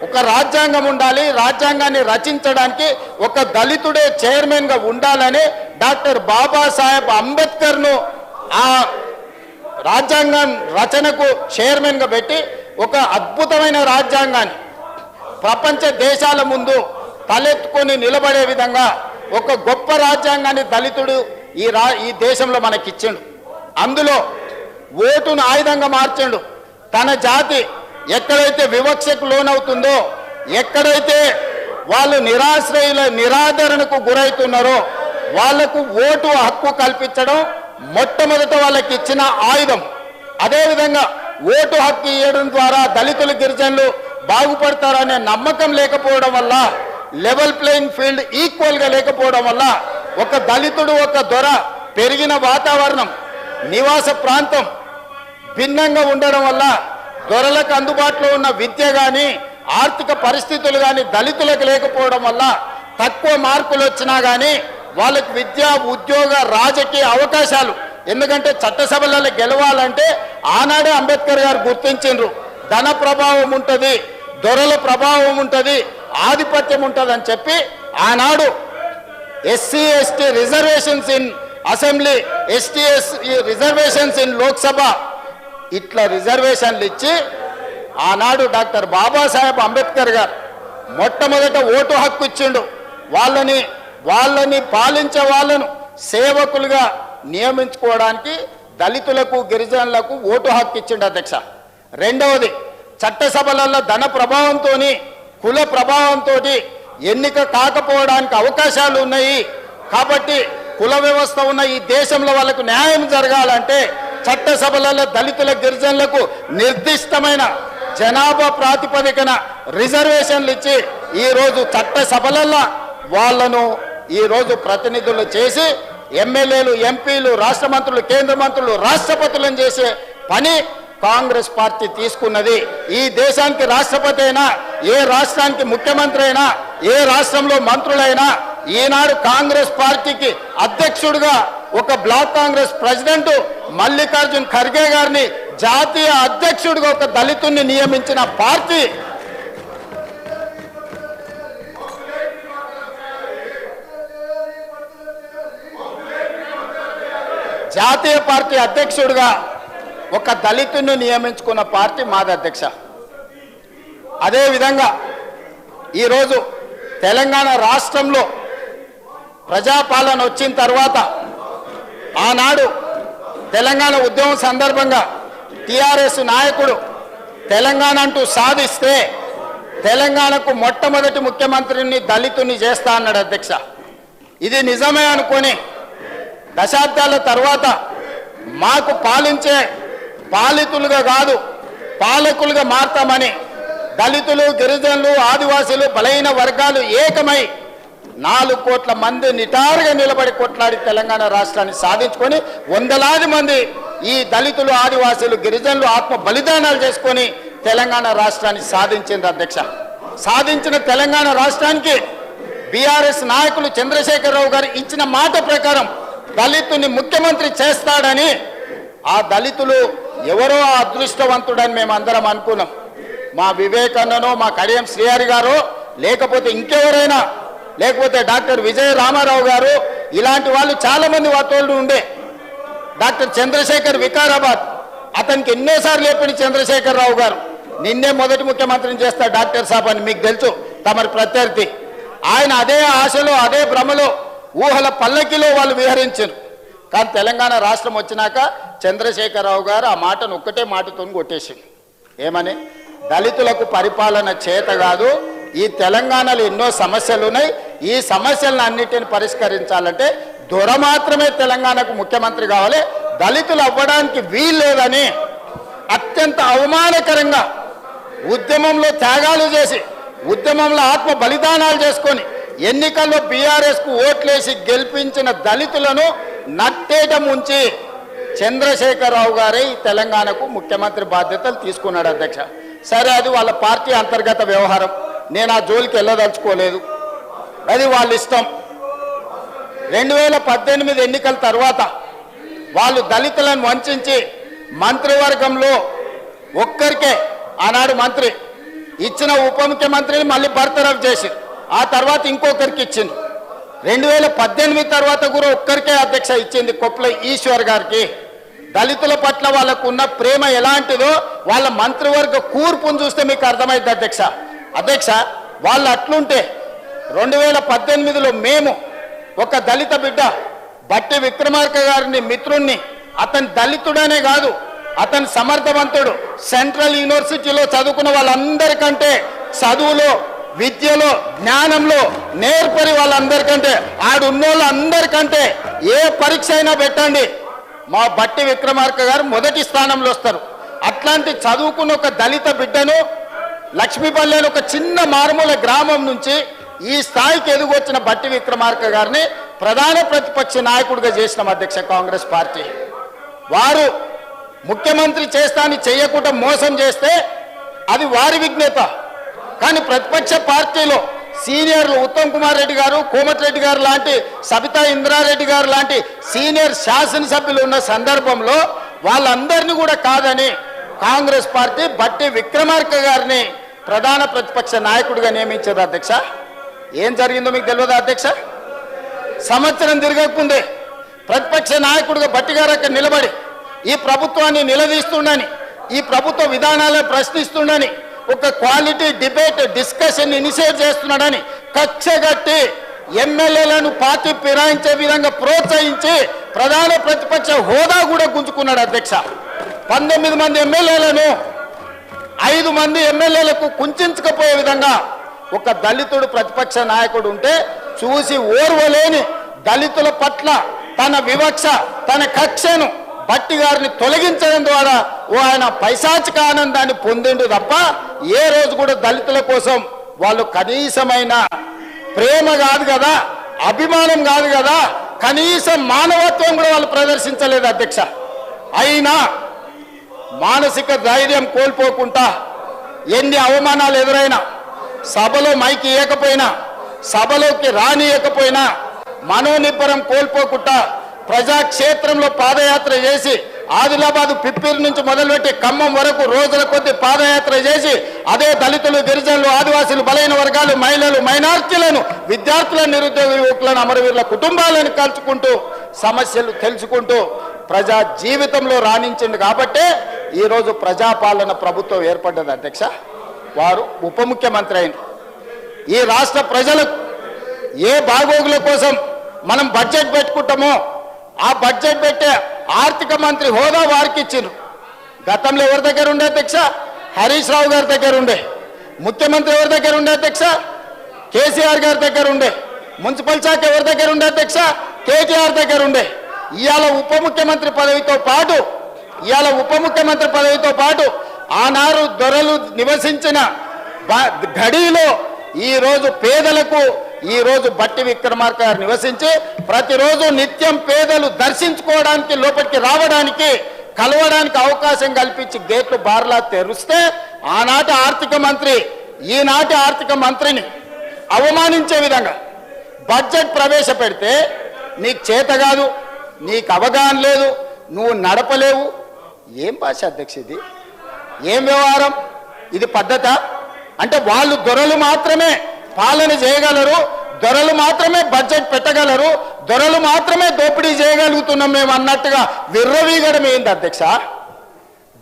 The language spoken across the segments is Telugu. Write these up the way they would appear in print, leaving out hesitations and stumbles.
ఒక రాజ్యాంగం ఉండాలి, రాజ్యాంగాన్ని రచించడానికి ఒక దళితుడే చైర్మన్గా ఉండాలని డాక్టర్ బాబాసాహెబ్ అంబేద్కర్ను ఆ రాజ్యాంగం రచనకు చైర్మన్గా పెట్టి ఒక అద్భుతమైన రాజ్యాంగాన్ని ప్రపంచ దేశాల ముందు తలెత్తుకొని నిలబడే విధంగా ఒక గొప్ప రాజ్యాంగాన్ని దళితుడు ఈ దేశంలో మనకిచ్చిండు. అందులో ఓటును ఆయుధంగా మార్చిండు. తన జాతి ఎక్కడైతే వివక్షకు లోనవుతుందో, ఎక్కడైతే వాళ్ళు నిరాశ్రయుల నిరాదరణకు గురవుతున్నారో వాళ్లకు ఓటు హక్కు కల్పించడం మొట్టమొదట వాళ్ళకి ఇచ్చిన ఆయుధం. అదేవిధంగా ఓటు హక్కు ఇవ్వడం ద్వారా దళితులు గిరిజనులు బాగుపడతారనే నమ్మకం లేకపోవడం వల్ల, లెవెల్ ప్లేయింగ్ ఫీల్డ్ ఈక్వల్గా లేకపోవడం వల్ల ఒక దళితుడు ఒక దొర పెరిగిన వాతావరణం నివాస ప్రాంతం భిన్నంగా ఉండడం వల్ల దొరలకు అందుబాటులో ఉన్న విద్య కానీ ఆర్థిక పరిస్థితులు కానీ దళితులకు లేకపోవడం వల్ల తక్కువ మార్కులు వచ్చినా కానీ వాళ్ళకి విద్య ఉద్యోగ రాజకీయ అవకాశాలు, ఎందుకంటే చట్టసభలలో గెలవాలంటే ఆనాడే అంబేద్కర్ గారు గుర్తించిండ్రు ధన ప్రభావం ఉంటుంది, దొరల ప్రభావం ఉంటుంది, ఆధిపత్యం ఉంటుంది అని చెప్పి ఆనాడు SC ST reservations in assembly, STS reservations in Lok Sabha ఇట్లా రిజర్వేషన్లు ఇచ్చి ఆనాడు డాక్టర్ బాబాసాహెబ్ అంబేద్కర్ గారు మొట్టమొదట ఓటు హక్కు ఇచ్చిండు. వాళ్ళని పాలించే వాళ్ళను సేవకులుగా నియమించుకోవడానికి దళితులకు గిరిజనులకు ఓటు హక్కు ఇచ్చిండు అధ్యక్ష. రెండవది, చట్టసభలలో ధన ప్రభావంతో కుల ప్రభావంతో ఎన్నిక కాకపోవడానికి అవకాశాలు ఉన్నాయి కాబట్టి కుల వ్యవస్థ ఉన్న ఈ దేశంలో వాళ్ళకు న్యాయం జరగాలంటే చట్టసభలలో దళితుల గిరిజనులకు నిర్దిష్టమైన జనాభా ప్రాతిపదికన రిజర్వేషన్లు ఇచ్చి ఈరోజు చట్టసభలలో వాళ్ళను ఈరోజు ప్రతినిధులు చేసి ఎమ్మెల్యేలు, ఎంపీలు, రాష్ట్ర మంత్రులు, కేంద్ర మంత్రులు, రాష్ట్రపతులను చేసే పని కాంగ్రెస్ పార్టీ తీసుకున్నది. ఈ దేశానికి రాష్ట్రపతి అయినా, ఏ రాష్ట్రానికి ముఖ్యమంత్రి అయినా, ఏ రాష్ట్రంలో మంత్రులైనా ఈనాడు కాంగ్రెస్ పార్టీకి అధ్యక్షుడిగా ఒక బ్లాక్ కాంగ్రెస్ ప్రెసిడెంట్ మల్లికార్జున్ ఖర్గే గారిని జాతీయ అధ్యక్షుడిగా ఒక దళితుడిని నియమించిన పార్టీ జాతీయ పార్టీ అధ్యక్షుడిగా ఒక దళితుడిని నియమించుకున్న పార్టీ మాది అధ్యక్ష. అదేవిధంగా ఈరోజు తెలంగాణ రాష్ట్రంలో ప్రజాపాలన వచ్చిన తర్వాత ఆనాడు తెలంగాణ ఉద్యమం సందర్భంగా టిఆర్ఎస్ నాయకుడు తెలంగాణ అంటూ సాధిస్తే తెలంగాణకు మొట్టమొదటి ముఖ్యమంత్రిని దళితుని చేస్తా అన్నాడు అధ్యక్ష. ఇది నిజమే అనుకొని దశాబ్దాల తర్వాత మాకు పాలించే పాలితులుగా కాదు పాలకులుగా మారతామని దళితులు, గిరిజనులు, ఆదివాసీలు, బలహీన వర్గాలు ఏకమై 4 కోట్ల మంది నిటారుగా నిలబడి కొట్లాడి తెలంగాణ రాష్ట్రాన్ని సాధించుకొని వందలాది మంది ఈ దళితులు, ఆదివాసీలు, గిరిజనులు ఆత్మ బలిదానాలు చేసుకొని తెలంగాణ రాష్ట్రాన్ని సాధించింది అధ్యక్ష. సాధించిన తెలంగాణ రాష్ట్రానికి బీఆర్ఎస్ నాయకులు చంద్రశేఖరరావు గారు ఇచ్చిన మాట ప్రకారం దళితుని ముఖ్యమంత్రి చేస్తాడని ఆ దళితులు ఎవరో అదృష్టవంతుడని మేము అందరం అనుకున్నాం. మా వివేకానందనో, మా కడియం శ్రీహరి గారు, లేకపోతే ఇంకెవరైనా, లేకపోతే డాక్టర్ విజయ రామారావు గారు, ఇలాంటి వాళ్ళు చాలామంది వాతోళ్ళు ఉండే. డాక్టర్ చంద్రశేఖర్ వికారాబాద్, అతనికి ఎన్నోసార్లు చెప్పిన చంద్రశేఖరరావు గారు నిన్నే మొదటి ముఖ్యమంత్రిని చేస్తారు డాక్టర్ సాబ్ అని మీకు తెలుసు, తమరి ప్రత్యర్థి. ఆయన అదే ఆశలో, అదే భ్రమలో, ఊహల పల్లకిలో వాళ్ళు విహరించారు. కానీ తెలంగాణ రాష్ట్రం వచ్చినాక చంద్రశేఖరరావు గారు ఆ మాటను ఒక్కటే మాటతో కొట్టేసింది. ఏమని? దళితులకు పరిపాలన చేత కాదు, ఈ తెలంగాణలో ఎన్నో సమస్యలు ఉన్నాయి, ఈ సమస్యలను అన్నిటిని పరిష్కరించాలంటే దొర మాత్రమే తెలంగాణకు ముఖ్యమంత్రి కావాలి, దళితులు అవ్వడానికి వీల్లేదని అత్యంత అవమానకరంగా ఉద్యమంలో త్యాగాలు చేసి, ఉద్యమంలో ఆత్మ బలిదానాలు చేసుకొని ఎన్నికల్లో బీఆర్ఎస్కు ఓట్లేసి గెలిపించిన దళితులను నట్టేట ముంచి చంద్రశేఖరరావు గారే ఈ తెలంగాణకు ముఖ్యమంత్రి బాధ్యతలు తీసుకున్నాడు అధ్యక్ష. సరే, అది వాళ్ళ పార్టీ అంతర్గత వ్యవహారం, నేను ఆ జోలికి వెళ్ళదలుచుకోలేదు, అది వాళ్ళ ఇష్టం. 2018 ఎన్నికల తర్వాత వాళ్ళు దళితులను వంచి మంత్రివర్గంలో ఒక్కరికే ఆనాడు మంత్రి ఇచ్చిన ఉప ముఖ్యమంత్రిని మళ్ళీ బర్తరఫ్ చేసి ఆ తర్వాత ఇంకొకరికి ఇచ్చింది. 2018 తర్వాత కూడా ఒక్కరికే అధ్యక్ష ఇచ్చింది, కొప్పుల ఈశ్వర్ గారికి. దళితుల పట్ల వాళ్ళకు ఉన్న ప్రేమ ఎలాంటిదో వాళ్ళ మంత్రివర్గ కూర్పును చూస్తే మీకు అర్థమైంది అధ్యక్ష. అధ్యక్ష వాళ్ళు అట్లుంటే 2018లో మేము ఒక దళిత బిడ్డ బట్టి విక్రమార్క గారిని మిత్రుణ్ణి, అతని దళితుడనే కాదు అతను సమర్థవంతుడు, సెంట్రల్ యూనివర్సిటీలో చదువుకున్న వాళ్ళందరికంటే చదువులో విద్యలో జ్ఞానంలో నేర్పరి వాళ్ళందరికంటే ఆడున్నోళ్ళందరికంటే ఏ పరీక్ష అయినా పెట్టండి మా బట్టి విక్రమార్క గారు మొదటి స్థానంలో వస్తారు. అట్లాంటి చదువుకున్న ఒక దళిత బిడ్డను లక్ష్మీపల్లి అని ఒక చిన్న మారుమూల గ్రామం నుంచి ఈ స్థాయికి ఎదుగొచ్చిన బట్టి విక్రమార్క గారిని ప్రధాన ప్రతిపక్ష నాయకుడిగా చేసిన అధ్యక్ష కాంగ్రెస్ పార్టీ. వారు ముఖ్యమంత్రి చేస్తాని చేయకుండా మోసం చేస్తే అది వారి విజ్ఞత. కానీ ప్రతిపక్ష పార్టీలో సీనియర్లు ఉత్తమ్ కుమార్ రెడ్డి గారు, కోమటిరెడ్డి గారు లాంటి, సబితా ఇంద్రారెడ్డి గారు లాంటి సీనియర్ శాసనసభ్యులు ఉన్న సందర్భంలో వాళ్ళందరినీ కూడా కాదని కాంగ్రెస్ పార్టీ బట్టి విక్రమార్క గారిని ప్రధాన ప్రతిపక్ష నాయకుడిగా నియమించారు అధ్యక్ష. ఏం జరిగిందో మీకు తెలియదా అధ్యక్ష? సంవత్సరం తిరగకుందే ప్రతిపక్ష నాయకుడిగా బట్టి గారు అక్కడ నిలబడి ఈ ప్రభుత్వాన్ని నిలదీస్తుండని, ఈ ప్రభుత్వ విధానాలను ప్రశ్నిస్తుండని, ఒక క్వాలిటీ డిబేట్ డిస్కషన్ ఇనిషియేట్ చేస్తున్నాడని కక్షగట్టి ఎమ్మెల్యేలను పార్టీ ఫిరాయించే విధంగా ప్రోత్సహించి ప్రధాన ప్రతిపక్ష హోదా కూడా గుంజుకున్నాడు అధ్యక్ష. 19 మంది ఎమ్మెల్యేలను 5 మంది ఎమ్మెల్యేలకు కుంచకపోయే విధంగా ఒక దళితుడు ప్రతిపక్ష నాయకుడు ఉంటే చూసి ఓర్వలేని దళితుల పట్ల తన వివక్ష తన కక్షను బట్టి గారిని తొలగించడం ద్వారా ఆయన పైశాచిక ఆనందాన్ని పొందిండు తప్ప ఏ రోజు కూడా దళితుల కోసం వాళ్ళు కనీసమైన ప్రేమ కాదు కదా, అభిమానం కాదు కదా, కనీసం మానవత్వం కూడా వాళ్ళు ప్రదర్శించలేదు అధ్యక్ష. అయినా మానసిక ధైర్యం కోల్పోకుండా ఎన్ని అవమానాలు ఎదురైనా, సభలో మైకి ఇవ్వకపోయినా, సభలోకి రానియకపోయినా మనోనిబ్బరం కోల్పోకుండా ప్రజాక్షేత్రంలో పాదయాత్ర చేసి ఆదిలాబాద్ పిప్పిరి నుంచి మొదలుపెట్టి ఖమ్మం వరకు రోజుల కొద్ది పాదయాత్ర చేసి అదే దళితులు, గిరిజనులు, ఆదివాసీలు, బలైన వర్గాలు, మహిళలు, మైనార్టీలను, విద్యార్థులను, నిరుద్యోగ యువకులను, అమరవీరుల కుటుంబాలను కలుసుకుంటూ సమస్యలు తెలుసుకుంటూ ప్రజా జీవితంలో రాణించింది కాబట్టే ఈరోజు ప్రజాపాలన ప్రభుత్వం ఏర్పడ్డది అధ్యక్ష. వారు ఉప ముఖ్యమంత్రి అయింది. ఈ రాష్ట్ర ప్రజలకు ఏ బాగోగుల కోసం మనం బడ్జెట్ పెట్టుకుంటామో ఆ బడ్జెట్ పెట్టే ఆర్థిక మంత్రి హోదా వారికి ఇచ్చిండ్రు. గతంలో ఎవరి దగ్గర ఉండే అధ్యక్ష? హరీష్ రావు గారి దగ్గర ఉండే. ముఖ్యమంత్రి ఎవరి దగ్గర ఉండే అధ్యక్ష? కేసీఆర్ గారి దగ్గర ఉండే. మున్సిపల్ శాఖ ఎవరి దగ్గర ఉండే అధ్యక్ష? కేటీఆర్ దగ్గర ఉండే. ఇవాళ ఉప ముఖ్యమంత్రి పదవితో పాటు ఆనాడు దొరలు నివసించిన గడిలో ఈరోజు పేదలకు ఈరోజు బట్టి విక్రమార్క గారు నివసించి ప్రతిరోజు నిత్యం పేదలు దర్శించుకోవడానికి, లోపలికి రావడానికి, కలవడానికి అవకాశం కల్పించి గేట్లు బార్లా తెరిస్తే ఆనాటి ఆర్థిక మంత్రి ఈనాటి ఆర్థిక మంత్రిని అవమానించే విధంగా బడ్జెట్ ప్రవేశపెడితే నీకు చేత కాదు, నీకు అవగాహన లేదు, నువ్వు నడపలేవు. ఏం భాష అధ్యక్ష ఇది? ఏం వ్యవహారం ఇది? పద్ధత అంటే వాళ్ళు దొరలు మాత్రమే పాలన చేయగలరు, దొరలు మాత్రమే బడ్జెట్ పెట్టగలరు, దొరలు మాత్రమే దోపిడీ చేయగలుగుతున్నాం మేము అన్నట్టుగా విర్రవీగడం ఏంది అధ్యక్ష?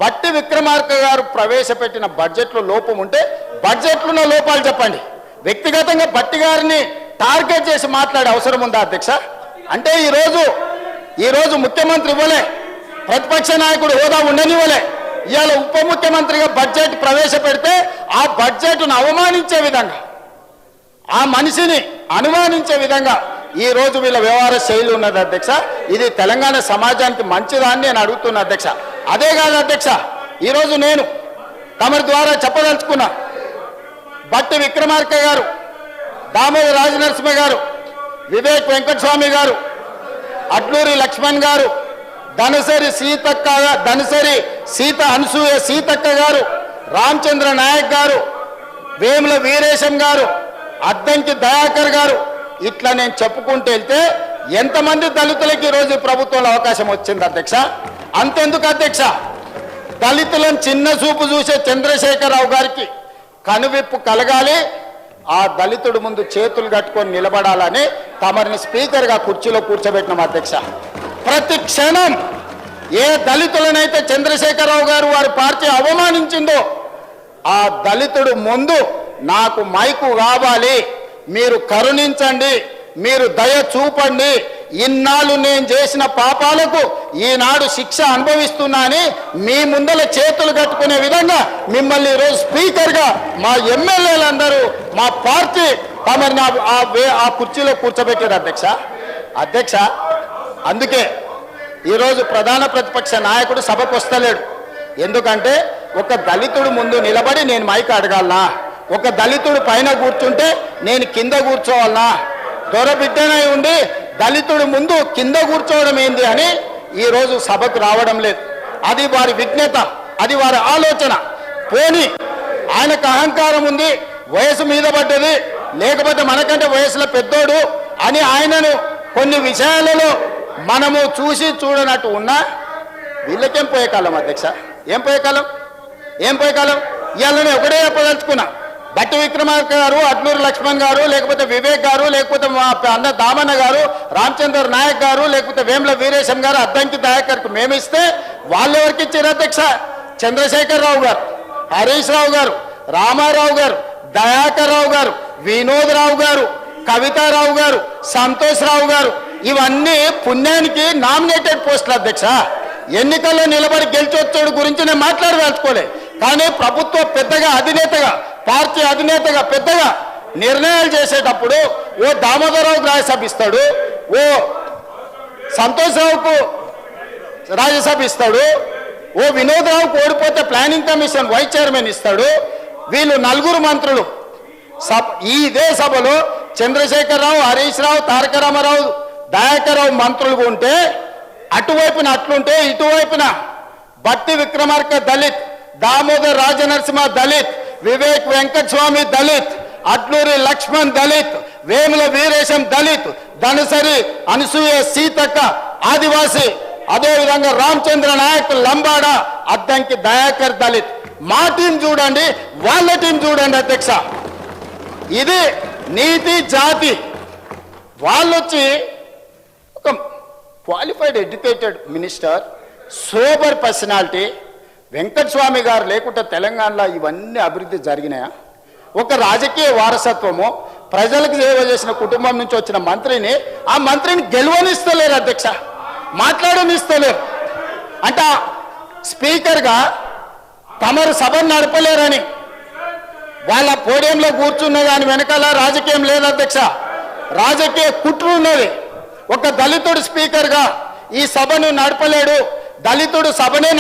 బట్టి విక్రమార్క గారు ప్రవేశపెట్టిన బడ్జెట్లో లోపం ఉంటే బడ్జెట్లో లోపాలు చెప్పండి. వ్యక్తిగతంగా బట్టి గారిని టార్గెట్ చేసి మాట్లాడే అవసరం ఉందా అధ్యక్ష? అంటే ఈరోజు ముఖ్యమంత్రి ఇవ్వలే, ప్రతిపక్ష నాయకుడు హోదా ఉండనివ్వలే, ఇవాళ ఉప ముఖ్యమంత్రిగా బడ్జెట్ ప్రవేశపెడితే ఆ బడ్జెట్ను అవమానించే విధంగా, ఆ మనిషిని అనుమానించే విధంగా ఈ రోజు వీళ్ళ వ్యవహార శైలి ఉన్నది అధ్యక్ష. ఇది తెలంగాణ సమాజానికి మంచిదాన్ని నేను అడుగుతున్నా అధ్యక్ష. అదే కాదు అధ్యక్ష, ఈరోజు నేను తమరి ద్వారా చెప్పదలుచుకున్నా, బట్టి విక్రమార్క గారు, దామోదర రాజనరసింహ గారు, వివేక్ వెంకటస్వామి గారు, అడ్లూరి లక్ష్మణ్ గారు, ధనసరి సీత అనసూయ సీతక్క గారు, రామచంద్ర నాయక్ గారు, వేముల వీరేశం గారు, అద్దంకి దయాకర్ గారు, ఇట్లా నేను చెప్పుకుంటూ వెళ్తే ఎంతమంది దళితులకి ఈరోజు ప్రభుత్వంలో అవకాశం వచ్చింది అధ్యక్ష? అంతెందుకు అధ్యక్ష, దళితులను చిన్న చూపు చూసే చంద్రశేఖరరావు గారికి కనువిప్పు కలగాలి, ఆ దళితుడు ముందు చేతులు కట్టుకొని నిలబడాలని తమరిని స్పీకర్గా కుర్చీలో కూర్చోబెట్టిన అధ్యక్ష. ప్రతి క్షణం ఏ దళితులనైతే చంద్రశేఖరరావు గారు వారి పార్టీ అవమానించిందో ఆ దళితుడు ముందు నాకు మైకు కావాలి, మీరు కరుణించండి, మీరు దయ చూపండి, ఇన్నాళ్ళు నేను చేసిన పాపాలకు ఈనాడు శిక్ష అనుభవిస్తున్నా అని మీ ముందల చేతులు కట్టుకునే విధంగా మిమ్మల్ని ఈరోజు స్పీకర్గా మా ఎమ్మెల్యేలందరూ మా పార్టీ తమరిని ఆ కుర్చీలో కూర్చోబెట్టారు అధ్యక్ష. అందుకే ఈరోజు ప్రధాన ప్రతిపక్ష నాయకుడు సభకు వస్తలేడు. ఎందుకంటే ఒక దళితుడు ముందు నిలబడి నేను మైక్ అడగాలనా, ఒక దళితుడు పైన కూర్చుంటే నేను కింద కూర్చోవాలనా, దొరబిడ్డనై ఉండి దళితుడు ముందు కింద కూర్చోవడం ఏంది అని ఈరోజు సభకు రావడం లేదు. అది వారి విజ్ఞత, అది వారి ఆలోచన. పోని ఆయనకు అహంకారం ఉంది, వయసు మీద పడ్డది, లేకపోతే మనకంటే వయసులో పెద్దోడు అని ఆయనను కొన్ని విషయాలలో మనము చూసి చూడనట్టు ఉన్నా వీళ్ళకేం పోయే కాలం అధ్యక్ష, ఏం పోయే కాలం. ఇవాళ ఒకటే చెప్పదలుచుకున్నా, బట్టి విక్రమార్క గారు, అడ్లూరు లక్ష్మణ్ గారు, లేకపోతే వివేక్ గారు, లేకపోతే మా అన్న దామన్న గారు, రామచంద్ర నాయక్ గారు, లేకపోతే వేముల వీరేశం గారు, అద్దంకి దయాకర్కు మేమిస్తే వాళ్ళు ఎవరికి ఇచ్చారు అధ్యక్ష? చంద్రశేఖరరావు గారు, హరీష్ రావు గారు, రామారావు గారు, దయాకర్ రావు గారు, వినోద్ రావు గారు, కవితారావు గారు, సంతోష్ రావు గారు, ఇవన్నీ పుణ్యానికి నామినేటెడ్ పోస్టులు అధ్యక్ష. ఎన్నికల్లో నిలబడి గెలిచొచ్చాడు గురించి నేను మాట్లాడదలుచుకోలే. కానీ ప్రభుత్వ పెద్దగా అధినేతగా, పార్టీ అధినేతగా పెద్దగా నిర్ణయాలు చేసేటప్పుడు ఓ దామోదరరావుకు రాజ్యసభ ఇస్తాడు, ఓ సంతోష్ రావుకు రాజ్యసభ ఇస్తాడు, ఓ వినోద్ రావుకు ఓడిపోతే ప్లానింగ్ కమిషన్ వైస్ చైర్మన్ ఇస్తాడు. వీళ్ళు నలుగురు మంత్రులు ఇదే సభలో చంద్రశేఖరరావు, హరీష్ రావు, తారక రామారావు, దయాకర్ రావు మంత్రులుగా ఉంటే అటువైపున అట్లుంటే ఇటువైపున బట్టి విక్రమార్క దళిత్, దామోదర్ రాజనరసింహ దళిత్, వివేక్ వెంకటస్వామి దళిత్, అడ్లూరి లక్ష్మణ్ దళిత్, వేముల వీరేశం దళిత్, ధనసరి అనసూయ సీతక్క ఆదివాసి, అదేవిధంగా రామచంద్ర నాయక్ లంబాడ, అద్దంకి దయాకర్ దళిత్. మా టీం చూడండి, వాళ్ళ టీం చూడండి అధ్యక్ష. ఇది నీతి జాతి. వాళ్ళొచ్చి ఒక qualified educated minister, sober personality, Venkataswamy గారు లేకుంటే తెలంగాణలో ఇవన్నీ అభివృద్ధి జరిగినాయా? ఒక రాజకీయ వారసత్వము, ప్రజలకు సేవ చేసిన కుటుంబం నుంచి వచ్చిన మంత్రిని, ఆ మంత్రిని గెలవనిస్తలేరు అధ్యక్ష, మాట్లాడనిస్తలేరు. అంటే స్పీకర్గా తమరు సభను నడపలేరని వాళ్ళ పోడియంలో కూర్చున్న దాని వెనకాల రాజకీయం లేదు అధ్యక్ష, రాజకీయ కుట్ర ఉన్నది. ఒక దళితుడు స్పీకర్గా ఈ సభను నడపలేడు, దళితుడు సభనే